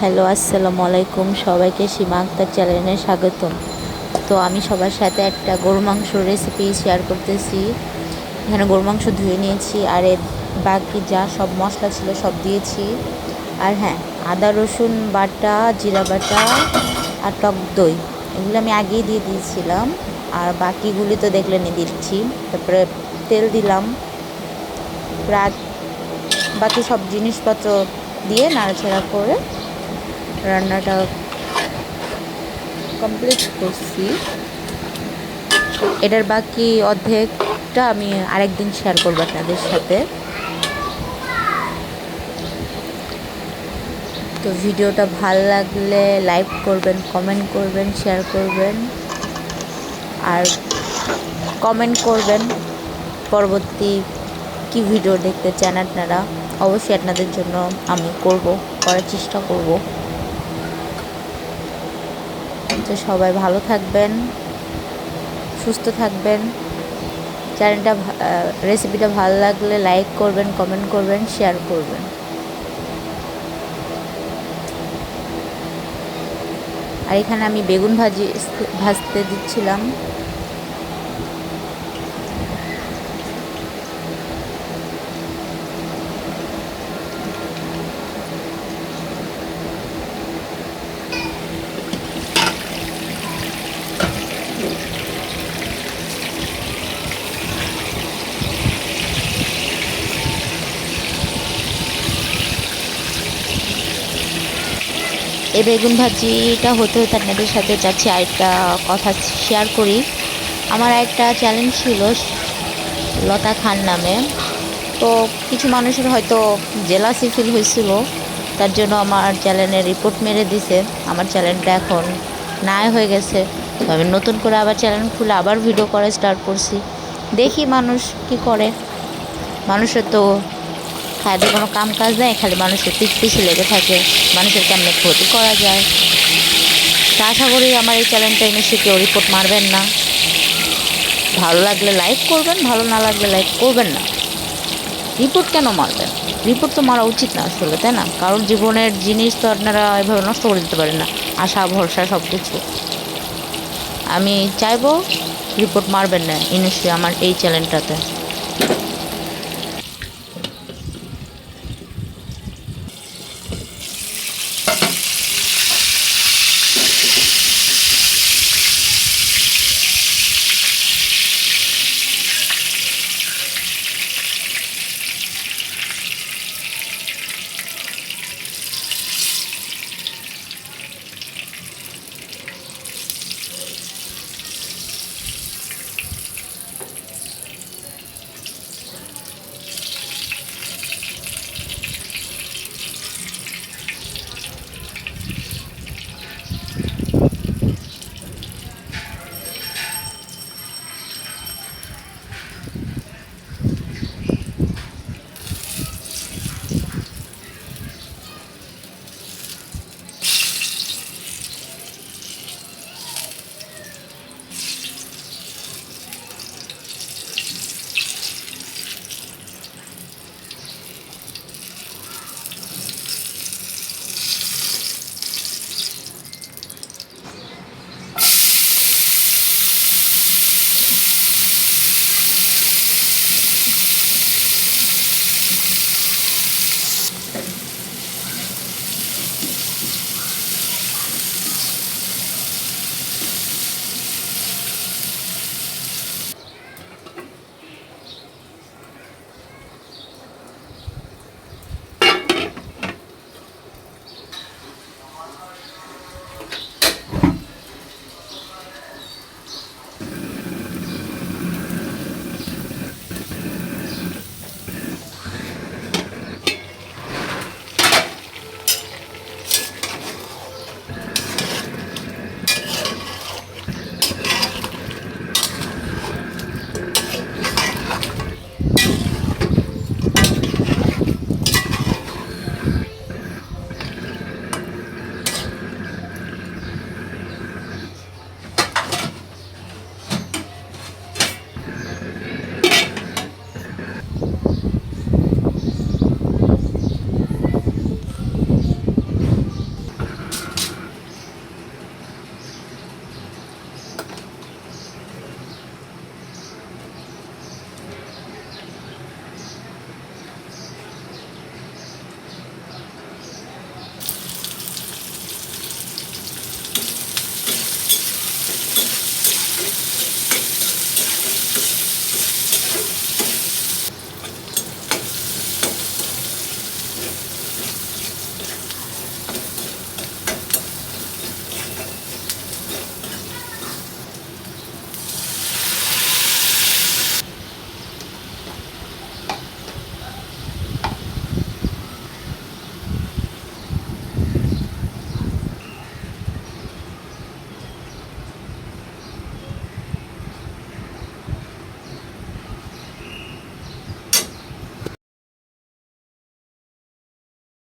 Hello, আসসালামু আলাইকুম। সবাইকে সীমা আক্তার চ্যানেলে স্বাগতম। তো আমি সবার সাথে একটা গরু মাংস রেসিপি শেয়ার করতেছি। এখানে গরু মাংস ধুয়ে নিয়েছি, আর এর বাকি যা সব মশলা ছিল সব দিয়েছি। আর হ্যাঁ, আদা রসুন বাটা, জিরা বাটা আর টক দই এগুলো আমি আগেই দিয়ে দিয়েছিলাম। আর বাকিগুলি তো দেখলেনই দিচ্ছি। তারপরে তেল দিলাম, বাকি সব জিনিসপত্র দিয়ে নাড়াচাড়া করে রান্নাটা কমপ্লিট করছি। এটার বাকি অর্ধেকটা আমি আরেকদিন শেয়ার করবো আপনাদের সাথে। তো ভিডিওটা ভালো লাগলে লাইক করবেন, কমেন্ট করবেন, শেয়ার করবেন, আর কমেন্ট করবেন পরবর্তী কি ভিডিও দেখতে চান আপনারা। অবশ্যই আপনাদের জন্য আমি করার চেষ্টা করব। তো সবাই ভালো থাকবেন, সুস্থ থাকবেন। রেসিপিটা ভালো লাগলে লাইক করবেন, কমেন্ট করবেন, শেয়ার করবেন। আর এখানে আমি বেগুন ভাজতে দিচ্ছিলাম। এই বেগুন ভাজিটা হতে হতে আপনাদের সাথে যাচ্ছি আরেকটা কথা শেয়ার করি। আমার একটা চ্যালেঞ্জ ছিল লতা খান নামে। তো কিছু মানুষের হয়তো জেলাসি ফিল হয়েছিল, তার জন্য আমার চ্যানেলের রিপোর্ট মেরে দিছে। আমার চ্যানেলটা এখন নাই হয়ে গেছে। তো আমি নতুন করে আবার চ্যানেল খুলে আবার ভিডিও করা স্টার্ট করছি। দেখি মানুষ কি করে। মানুষের তো খাদ্যে কোনো কাম কাজ নেই, খালি মানুষের পিছিয়ে লেগে থাকে, মানুষের কেমনে ক্ষতি করা যায়। তা আশা করি আমার এই চ্যানেলটা এসে কেউ রিপোর্ট মারবেন না। ভালো লাগলে লাইক করবেন, ভালো না লাগলে লাইক করবেন না। রিপোর্ট কেন মারবেন? রিপোর্ট তো মারা উচিত না আসলে, তাই না? কারণ জীবনের জিনিস তো আপনারা এভাবে নষ্ট করে দিতে পারেন না, আশা ভরসা সব কিছু। আমি চাইবো রিপোর্ট মারবেন না ইনিশিয়ালি আমার এই চ্যানেলটাতে।